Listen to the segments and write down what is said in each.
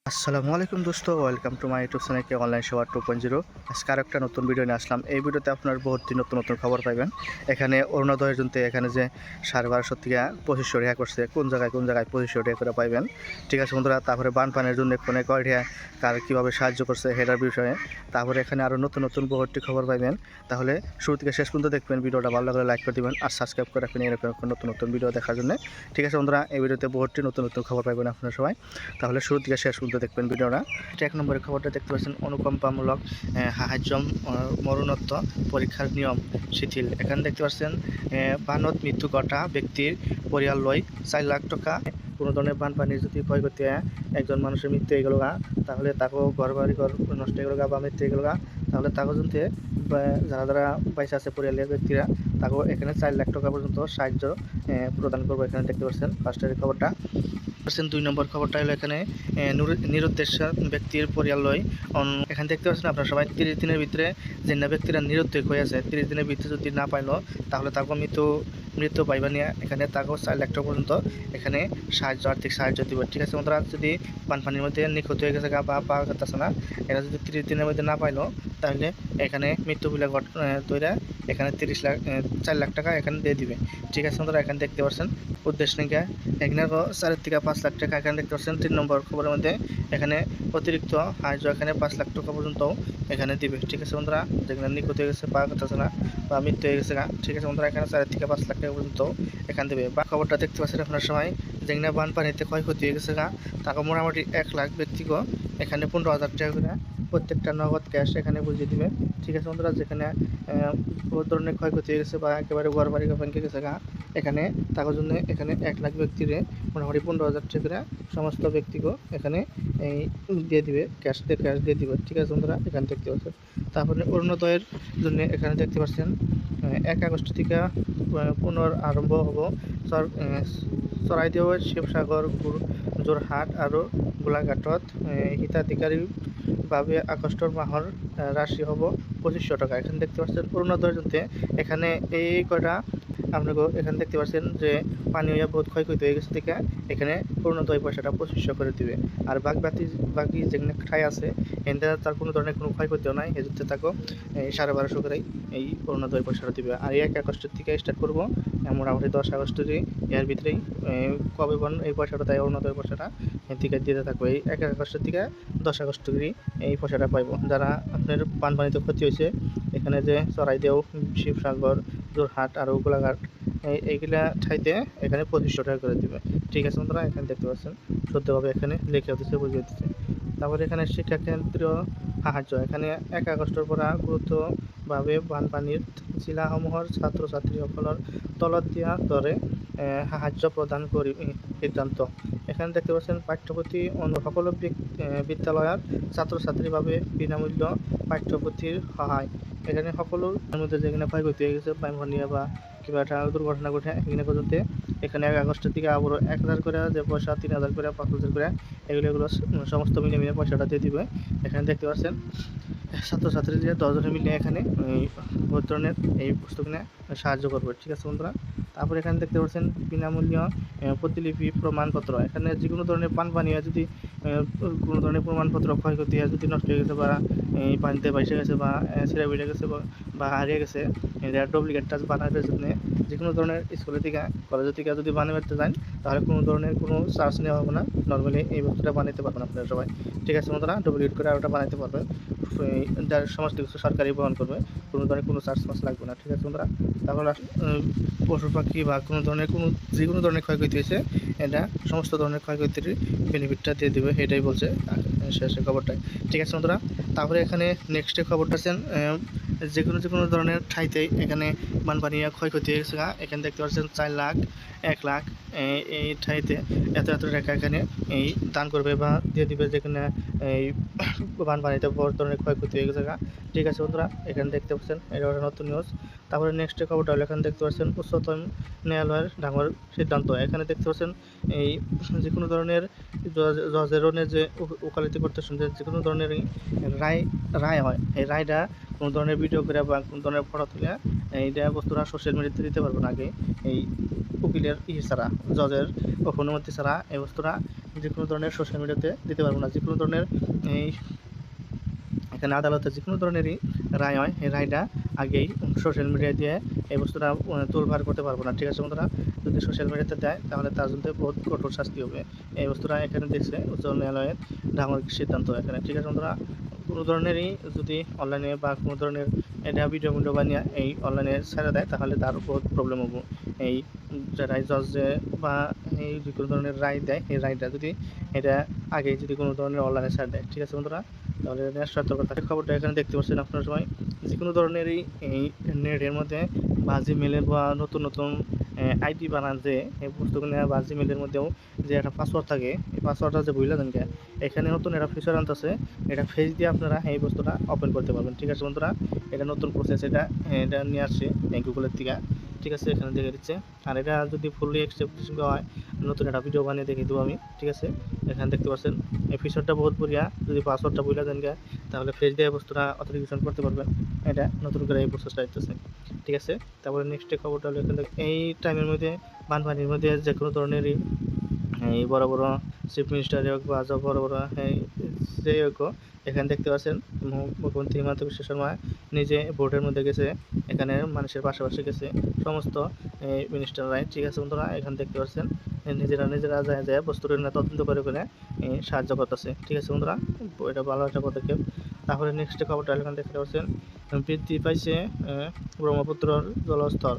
আসসালামু আলাইকুম দোস্ত, welcome to my YouTube channel online সেবা 2.0। আজকে আর একটা নতুন ভিডিও নিয়ে আসলাম। এই ভিডিওতে আপনার বহুতটি নতুন নতুন খবর পাইবেন। এখানে অরুণোদয়ের জন্য এখানে যে 1250 থেকে 2500 টাকা করছে, কোন জায়গায় 2500 টাকা করে পাইবেন। ঠিক আছে বন্ধুরা, তারপরে বানপানির জন্য কোনে কয় টাকা কার কীভাবে সাহায্য করছে সেটার বিষয়ে, তারপরে এখানে আরও নতুন নতুন বহুতটি খবর পাইবেন। তাহলে শুরু থেকে শেষ পর্যন্ত দেখবেন। ভিডিওটা ভালো লাগলে লাইক করে দিবেন আর সাবস্ক্রাইব করে রাখবেন এরকম নতুন নতুন ভিডিও দেখার জন্য। ঠিক আছে বন্ধুরা, এই ভিডিওতে বহুতটি নতুন নতুন খবর পাইবেন আপনারা সবাই। তাহলে শুরু থেকে শেষ পর্যন্ত দেখবেন ভিডিওটা। এক নম্বরের খবরটা দেখতে পাচ্ছেন, অনুকম্পামূলক সাহায্য মরণোত্তর পরীক্ষার নিয়ম শিথিল। এখানে দেখতে পাচ্ছেন বানত মৃত্যু ঘটা ব্যক্তির পরিয়াল লয় 4 লাখ টাকা। কোনো ধরনের বানপানির যদি ক্ষয়ক্ষতি হয়, একজন মানুষের মৃত্যু হয়ে গেল গা, তাহলে তাকেও ঘর বাড়ি ঘর নষ্ট হয়ে গেল গা বা মৃত্যু হয়ে গেল গা, তাহলে তাকেও যদি যারা যারা পয়সা আছে পরিয়ালের ব্যক্তিরা, তাকেও এখানে 4 লাখ টাকা পর্যন্ত সাহায্য প্রদান করবো। এখানে দেখতে পাচ্ছেন ফার্স্টের খবরটা। 2 নম্বর খবরটা হলো এখানে নিরুদ্দেশ ব্যক্তির পরিয়াল লয়। এখানে দেখতে পাচ্ছেন আপনারা সবাই 30 দিনের ভিতরে যে না ব্যক্তিরা নিরুদ্যোগ হয়ে আছে, 30 দিনের ভিতরে যদি না পাইলো, তাহলে তাকে মৃত্যু পাইবা নিয়ে এখানে তাকেও 4 লাখ টাকা পর্যন্ত এখানে আর্থিক সাহায্য দিব। ঠিক আছে বন্ধুরা, যদি বানপানির মধ্যে নিখোঁজ হয়ে গেছে বা পাওয়া যাচ্ছে না, এরা যদি 30 দিনের মধ্যে না পাইলো, তাহলে এখানে মৃত্যু বিলে তৈরি এখানে 4 লাখ টাকা এখানে দিয়ে দিবে। ঠিক আছে বন্ধুরা, এখানে দেখতে পাচ্ছেন উদ্দেশ্য নিকা এখানে 4 থেকে 5 লাখ টাকা এখানে দেখতে পাচ্ছেন। 3 নম্বর খবরের মধ্যে এখানে অতিরিক্ত সাহায্য এখানে 5 লাখ টাকা পর্যন্ত এখানে দিবে। ঠিক আছে বন্ধুরা, যেখানে নিখোঁজ হয়ে গেছে, পাওয়া যাচ্ছে না বা মৃত্যু হয়ে গেছে, ঠিক আছে বন্ধুরা, এখানে 4 থেকে 5 লাখ টাকা পর্যন্ত এখানে দেবে। বা খবরটা দেখতে পাচ্ছেন আপনার সময়, যেখানে বানপানিতে ক্ষয়ক্ষতি হয়ে গেছে, তাকে মোটামুটি 1 লাখ ব্যক্তিকে এখানে 15,000 টাকা করে প্রত্যেকটা নগদ ক্যাশ এখানে বুঝিয়ে দিবে। ঠিক আছে বন্ধুরা, যেখানে বহু ধরনের ক্ষয়ক্ষতি হয়ে গেছে বা একেবারে ঘর বাড়ি ভেঙে গেছে, এখানে তার জন্য এখানে 1 লাখ ব্যক্তিরে মোটামুটি 15,000 টাকা করে সমস্ত ব্যক্তিকে এখানে দিয়ে দিবে, ক্যাশ দিয়ে দিবে। ঠিক আছে বন্ধুরা, এখানে দেখতে পাচ্ছেন। তারপরে অরুণোদয়ের জন্য এখানে দেখতে পাচ্ছেন 1 আগস্ট থেকে পুনরারম্ভ হব চৰাইদেউ, শিৱসাগৰ, যোৰহাট আৰু গোলাঘাটত হিতাধিকাৰীৰ বাবে আগস্টৰ মাহৰ রাশি হব 2500 টাকা। এখানে দেখতে পাচ্ছেন অরুণোদয়ের জন্য এখানে এই কয়টা আপনাকে এখানে দেখতে পাচ্ছেন যে পানি হইয়া বহুত ক্ষয়ক্ষতি হয়ে গেছে থেকে এখানে অরুণোদয় পয়সাটা 2500 করে দিবে। আর বাকি যেখানে ঠাই আছে এখানে তার কোনো ধরনের কোনো ক্ষয়ক্ষতিও নাই, এজন্য তাকে 1250 করেই এই অরুণোদয় পয়সাটা দিবে। আর 1 আগস্টের থেকে স্টার্ট করবো, মোটামুটি 10 আগস্টেরই এর ভিতরেই কবে এই পয়সাটা দেয়, অরুণোদয় পয়সাটা থেকে দিতে থাকবে। এই 1 আগস্টের থেকে 10 আগস্ট থেকেই এই পয়সাটা পাইব। যারা আপনার বানপানিতে ক্ষতি হয়েছে, এখানে যে চরাইদেউ, শিবসাগর, যোরহাট আর গোলাঘাট এইগুলা ঠাইতে এখানে 2500 টাকা করে দেবে। ঠিক আছে বন্ধুরা, এখানে দেখতে পাচ্ছেন শুদ্ধভাবে এখানে লিখে দিচ্ছে, বুঝিয়ে দিচ্ছে। তারপরে এখানে শিক্ষাকেন্দ্রীয় সাহায্য এখানে 1 আগস্টের পৰা গুৰুত্বভাৱে বানপানীত জিলাসমূহৰ ছাত্ৰ ছাত্ৰীসকলৰ তলত দিয়া দৰে সাহায্য প্ৰদান কৰি সিদ্ধান্ত। এখানে দেখতে পাচ্ছেন পাঠ্যপুথি সকলো বিদ্যালয়ত ছাত্ৰ ছাত্ৰীৰ বাবে বিনামূল্য পাঠ্যপুথিৰ সহায়। এখানে সকলোর মধ্যে যেখানে ক্ষয়ক্ষতি হয়ে গেছে, বানপানিয়া বা কিংবা একটা দুর্ঘটনা ঘটে, এখানে পর্যন্ত এখানে 1 আগস্টের দিকে আবারও 1000 করে যে পয়সা, 3000 করে, 5000 করে এগুলো সমস্ত মিলে পয়সাটা দিয়ে দিবে। এখানে দেখতে পাচ্ছেন ছাত্রছাত্রীদের 10 জনে মিলে এখানে বহুত ধরনের এই বস্তু কিনে সাহায্য করবে। ঠিক আছে বন্ধুরা, তারপরে এখানে দেখতে পাচ্ছেন বিনামূল্য প্রতিলিপি প্রমাণপত্র। এখানে যে কোনো ধরনের পানি হয়, যদি কোনো ধরনের প্রমাণপত্র ক্ষয়ক্ষতি হয়, যদি নষ্ট হয়ে গেছে বা এই পানিতে ভাসে গেছে বা ছিঁড়ে বেড়ে গেছে বা হারিয়ে গেছে, ডুপ্লিকেটটা বানানোর জন্য যে কোনো ধরনের স্কুলের থেকে কলেজের থেকে যদি বানাতে যান, তাহলে কোনো ধরনের কোনো চার্জ নেওয়া হবে না। নর্মালি এই বস্তুটা বানাতে পারবেন আপনারা সবাই। ঠিক আছে বন্ধুরা, ডুপ্লিকেট করে আর ওটা বানাতে পারবেন। যার সমস্ত কিছু সরকারি বহন করবে, কোনো ধরনের কোনো চার্জ লাগবে না। ঠিক আছে বন্ধুরা, তাহলে পশু পাখি বা যে কোনো ধরনের ক্ষয়ক্ষতি হয়েছে, এটা সমস্ত ধরনের ক্ষয়ক্ষতির বেনিফিটটা দিয়ে দেবে, এটাই বলছে শেষের খবরটাই। ঠিক আছে বন্ধুরা, তারপরে এখানে নেক্সটের খবরটা আছেন যে কোনো ধরনের ঠাইতেই এখানে বানপানি ক্ষয়ক্ষতি হয়ে গেছে। এখানে দেখতে পাচ্ছেন 4 লাখ, 1 লাখ এই ঠাইতে এত টাকা এখানে এই দান করবে বা দিয়ে দিবে, যেখানে এই বানপানিতে বড় ধরনের ক্ষয়ক্ষতি হয়ে গেছে। ঠিক আছে বন্ধুরা, এখানে দেখতে পাচ্ছেন এটা একটা নতুন নিউজ। তারপরে নেক্সট খবরটা হলো এখানে দেখতে পাচ্ছেন উচ্চতম ন্যায়ালয়ের ডাঙর সিদ্ধান্ত। এখানে দেখতে পাচ্ছেন এই যে কোনো ধরনের জজের যে ওকালতি করতে শুনছে, যে কোনো ধরনের রায় হয়, এই রায়টা কোনো ধরনের ভিডিও করে বা কোনো ধরনের ফটো তুলে এইটা বস্তুটা সোশ্যাল মিডিয়াতে দিতে পারবেন আগে এই উকিলের ছাড়া, জজের অনুমতি ছাড়া এই বস্তুটা যে কোনো ধরনের সোশ্যাল মিডিয়াতে দিতে পারবো না। যে কোনো ধরনের এই এখানে আদালতে যে কোনো ধরনেরই রায় হয়, এই রায়টা আগেই সোশ্যাল মিডিয়া দিয়ে এই বস্তুটা তোলপাড় করতে পারবো না। ঠিক আছে বন্ধুরা, যদি সোশ্যাল মিডিয়াতে দেয় তাহলে তার জন্য বহুত কঠোর শাস্তি হবে। এই বস্তুটা এখানে দেখছে উচ্চ ন্যায়ালয়ের ডাঙর সিদ্ধান্ত এখানে। ঠিক আছে বন্ধুরা, কোনো ধরনেরই যদি অনলাইনে বা কোনো ধরনের এটা ভিডিও বানিয়ে এই অনলাইনে ছেড়ে দেয় তাহলে তার বহুত প্রবলেম হবো। এই রায় জজে বা এই যে কোনো ধরনের রায় দেয়, এই রায়টা যদি এটা আগে যদি কোনো ধরনের অনলাইনে ছেড়ে দেয়, ঠিক আছে বন্ধুরা, তাহলে সতর্কতা। খবরটা এখানে দেখতে পাচ্ছেন আপনার সবাই, যে কোনো ধরনেরই এই নেটের মধ্যে বাজি মেলের বা নতুন নতুন আইডি বানান যে এই বস্তুগুলো বাজি মেলের মধ্যেও যে একটা পাসওয়ার্ড থাকে, এই পাসওয়ার্ডটা যে বুঝলে দেন এখানে নতুন একটা ফিচার আনতেছে, এটা ফেস দিয়ে আপনারা এই বস্তুটা ওপেন করতে পারবেন। ঠিক আছে বন্ধুরা, এটা নতুন প্রসেস, এটা নিয়ে আসছে গুগলের থেকে। ঠিক আছে, এখানে দেখে দিচ্ছে। আর এটা যদি ফুললি অ্যাকসেপ্টেশন হয় নতুন একটা ভিডিও বানিয়ে দেখে দেবো আমি। ঠিক আছে, এখানে দেখতে পাচ্ছেন এই ফিচারটা বহুত বঢ়িয়া। যদি পাসওয়ার্ডটা বুঝলে দেন তাহলে ফেস দিয়ে বস্তুটা অথেন্টিকেশন করতে পারবেন। এটা নতুন করে এই প্রসেসটা আসতেছে। ঠিক আছে, তারপরে নেক্সট খবরটা হলো এখানে এই টাইমের মধ্যে বানপানির মধ্যে যে কোনো ধরনেরই এই বড় বড় চিফ মিনিস্টার হোক বা বড় বড় যে হোক, এখানে দেখতে পাচ্ছেন মুখ্যমন্ত্রী হিমন্ত বিশ্ব শর্মা নিজে বোর্ডের মধ্যে গেছে, এখানে মানুষের পাশাপাশি গেছে সমস্ত মিনিস্টাররাই। ঠিক আছে বন্ধুরা, এখানে দেখতে পাচ্ছেন নিজেরা যায় বস্তুর তদন্ত করে সাহায্য করতেছে। ঠিক আছে বন্ধুরা, এটা ভালো একটা পদক্ষেপ। তারপরে নেক্সট খবরটা এখানে দেখতে পাচ্ছেন বৃদ্ধি পাইছে ব্রহ্মপুত্রর জলস্তর।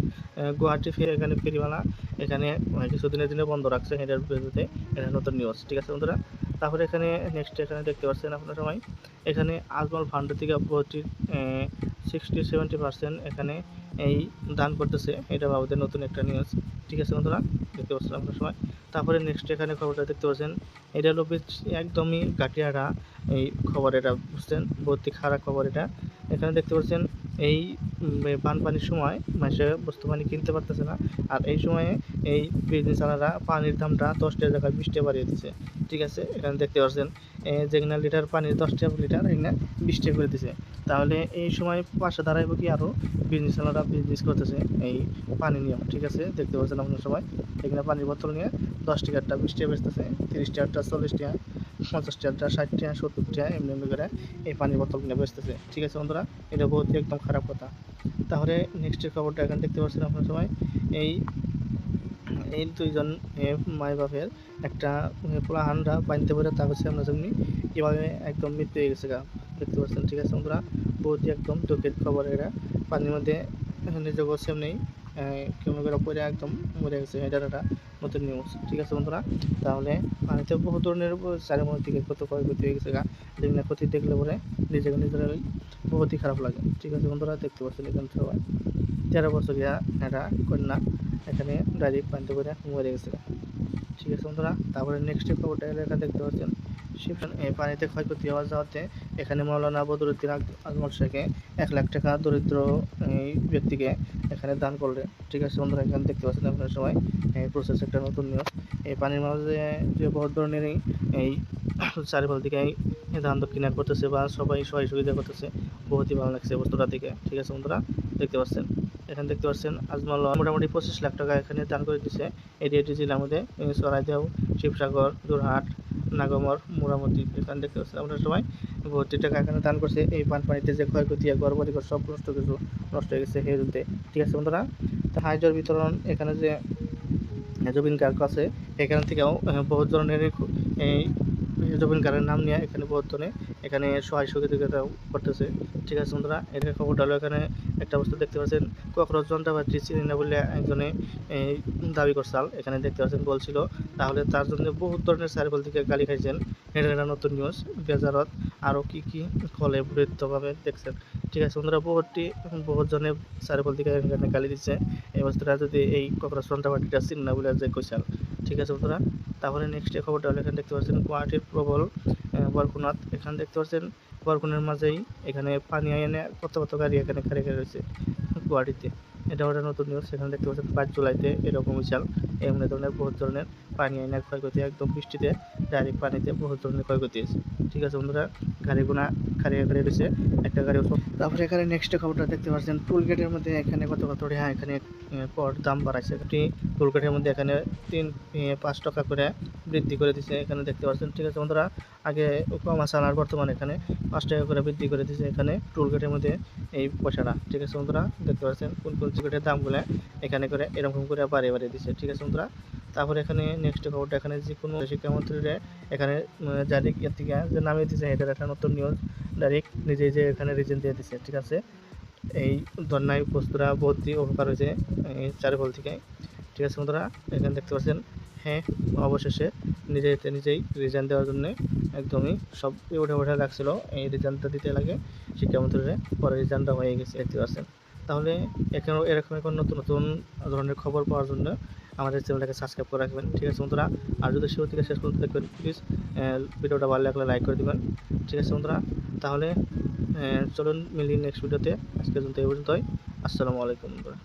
গুয়াহাটি এখানে ফেরিওয়ালা এখানে কিছুদিনের জন্য বন্ধ রাখছে, এটার বিরুদ্ধে এটা নতুন নিউজ। ঠিক আছে বন্ধুরা, তারপরে এখানে নেক্সট এখানে দেখতে পাচ্ছেন আপনার সময় এখানে আজমল ফান্ড থেকে ভর্তির 60-70% এখানে এই দান করতেছে, এটা বাবদের নতুন একটা নিউজ। ঠিক আছে বন্ধুরা, দেখতে পাচ্ছেন আপনার সময়। তারপরে নেক্সট এখানে খবরটা দেখতে পাচ্ছেন, এটা হলো একদমই গাটিয়ারা এই খবর, এটা বুঝছেন ভর্তি খারাপ খবর এটা। এখানে দেখতে পাচ্ছেন এই বানপানির সময় মানুষের বস্তু পানি কিনতে পারতেছে না, আর এই সময়ে এই বিজনেসওয়ালারা পানির দামটা 10 টাকা জায়গায় 20 টাকা বাড়িয়ে দিচ্ছে। ঠিক আছে, এখানে দেখতে পাচ্ছেন যেখানে লিটার পানির 10 টাকা লিটার এখানে 20 টাকা করে দিচ্ছে। তাহলে এই সময় পাশে দাঁড়াইব কি আরও বিজনেসওয়ালারা বিজনেস করতেছে এই পানি নিয়ে। ঠিক আছে, দেখতে পাচ্ছেন আপনার সবাই এখানে পানির বোতল নিয়ে 10 টাকারটা 20 টাকা বেচতেছে, 30 টাকারটা 40 টাকা, 50 টাকারটা 60 টাকা, 70 টাকা, এমনি করে এই পানির বোতল কিনে বেচতেছে। ঠিক আছে বন্ধুরা, এটা বহুত একদম খারাপ কথা। তাহলে নেক্সটের খবরটা এখানে দেখতে পাচ্ছেন আপনার সবাই এই দুইজন মাই বাপের একটা পোলাহানরা বানতে পারে তা হচ্ছে আমরা যেমনি কীভাবে একদম মৃত্যু হয়ে গেছে দেখতে পাচ্ছেন। ঠিক আছে বন্ধুরা, বহুত একদম দুঃখের খবর। এরা পানির মধ্যে নিজে করছে এমনি কেমন করে পরে একদম মরে গেছে, এটার একটা নতুন নিউজ। ঠিক আছে বন্ধুরা, তাহলে পানিতে বহু ধরনের চারিমোড় দিকে কত ক্ষয়ক্ষতি হয়ে গেছে যেগুলো ক্ষতি দেখলে পরে নিজেরাই বহুতই খারাপ লাগে। ঠিক আছে বন্ধুরা, দেখতে পাচ্ছেন এখানে সবাই 13 বছরিয়া একটা কন্যা এখানে ডাইরেক্ট পানিতে করে মরে গেছে। ঠিক আছে বন্ধুরা, তারপরে নেক্সট খবরটা এখানে দেখতে পাচ্ছেন এই পানিতে ক্ষয়ক্ষতি হওয়া যাওয়াতে এখানে মৌলানা বদরুদ্দিন আজমল শেখে 1 লাখ টাকা দরিদ্র এই ব্যক্তিকে এখানে দান করলেন। ঠিক আছে বন্ধুরা, এখানে দেখতে পাচ্ছেন আপনার সবাই এই প্রসেস একটা নতুন নিউজ। এই পানির মাঝে যে বহুত ধরনের এই চারিপাল দিকে দান দক্ষিণা করতেছে বা সবাই সহযোগিতা করতেছে, বহুতই ভালো লাগছে বস্তুটা দিকে। ঠিক আছে বন্ধুরা, দেখতে পাচ্ছেন এখানে দেখতে পাচ্ছেন আজমল মোটামুটি 25 লাখ টাকা এখানে দান করে দিচ্ছে এটি জেলার মধ্যে চড়াইদেও, শিবসাগর, যোরহাট, নাগমর, মোরামতি। এখানে দেখতে পাচ্ছেন আপনার সবাই ভর্তি টাকা এখানে দান করছে। এই পানিতে যে ক্ষয়ক্ষতি ঘর বাড়ি সব নষ্ট হয়ে গেছে সেই জন্য। ঠিক আছে বন্ধুরা, সাহায্যের বিতরণ এখানে যে জুবিন গার্গ আছে এখান থেকেও বহুত ধরনের এই জুবিন গার্গের নাম নিয়ে এখানে বহুত ধরনের এখানে সহযোগিতা করতেছে। ঠিক আছে বন্ধুরা, এটা খবরটা হলো এখানে একটা অবস্থা দেখতে পাচ্ছেন ককরোচ যন্ত্রপাতি চিনি না বলে একজনে দাবি করছাল এখানে দেখতে পাচ্ছেন বলছিল, তাহলে তার জন্য বহুত ধরনের সাইকেল থেকে গালি খাইছেন। এটা নতুন নিউজ। বেজারত আরও কি কলে বৃত্তভাবে দেখছেন। ঠিক আছে বন্ধুরা, বহুত জনে সাইকেল থেকে এখানে গালি দিচ্ছে এই বস্তুটা যদি এই ককরোচ যন্ত্রপাতিটা চিনি না বলে যে কইছাল। ঠিক আছে বন্ধুরা, তারপরে নেক্সট খবরটা হলো এখানে দেখতে পাচ্ছেন গুয়াহাটির প্রবল বরকুনাথ। এখানে দেখতে পাচ্ছেন বরকুনের মাঝেই এখানে পানি এনে কত গাড়ি এখানে খাড়ি রয়েছে গুয়াহাটিতে। এটা ওটা নতুন নিউজ। এখানে দেখতে পাচ্ছেন 5 জুলাইতে এরকম বিশাল এমনি ধরনের বহুত ধরনের পানি আইনা ক্ষয়ক্ষতি, একদম বৃষ্টিতে ডাইরেক্ট পানিতে বহুত ধরনের ক্ষয়ক্ষতি হয়েছে। ঠিক আছে বন্ধুরা, গাড়িগুলা খাড়িয়ে রয়েছে, একটা গাড়ি। তারপরে এখানে নেক্সট খবরটা দেখতে পাচ্ছেন, টোল গেটের মধ্যে এখানে কত টাকা এখানে পর দাম বাড়াইছে। টোল গেটের মধ্যে এখানে 5 টাকা করে বৃদ্ধি করে দিয়েছে, এখানে দেখতে পাচ্ছেন। ঠিক আছে বন্ধুরা, আগে কম আছে আর বর্তমানে এখানে 5 টাকা করে বৃদ্ধি করে দিয়েছে এখানে টোল গেটের মধ্যে এই পয়সাটা। ঠিক আছে বন্ধুরা, দেখতে পাচ্ছেন কোন টিকিটের দামগুলো এখানে করে এরকম করে বাড়িয়ে দিচ্ছে। ঠিক আছে বন্ধুরা, তারপরে এখানে নেক্সট খবরটা, এখানে যে কোনো শিক্ষামন্ত্রীরা এখানে ডাইরেক্ট এর থেকে যে নামিয়ে দিয়েছে, এটার একটা নতুন নিউজ ডাইরেক্ট নিজেই যে এখানে রিজন দিয়ে দিচ্ছে। ঠিক আছে, এই ধর্নায় উপস্থিতরা বহুতই উপকার হয়েছে এই চারুকল থেকে। ঠিক আছে বন্ধুরা, এখানে দেখতে পাচ্ছেন, হ্যাঁ অবশেষে নিজেই রিজাইন দেওয়ার জন্য একদমই সব উঠে লাগছিল, এই রিজাইনটা দিতে লাগে শিক্ষামন্ত্রীরা, পরে রিজাইনটা হয়ে গেছে দেখতে পাচ্ছেন। তাহলে এরকম এখন নতুন ধরনের খবর পাওয়ার জন্য আমাদের চ্যানেলটাকে সাবস্ক্রাইব করে রাখবেন। ঠিক আছে বন্ধুরা, আর যদি শুরু থেকে শেষ পর্যন্ত দেখবেন, প্লিজ ভিডিওটা ভালো লাগলে লাইক করে দেবেন। ঠিক আছে বন্ধুরা, তাহলে চলুন মিলি নেক্সট ভিডিওতে। আজকের জন্য এই পর্যন্তই। আসসালামু আলাইকুম বন্ধুরা।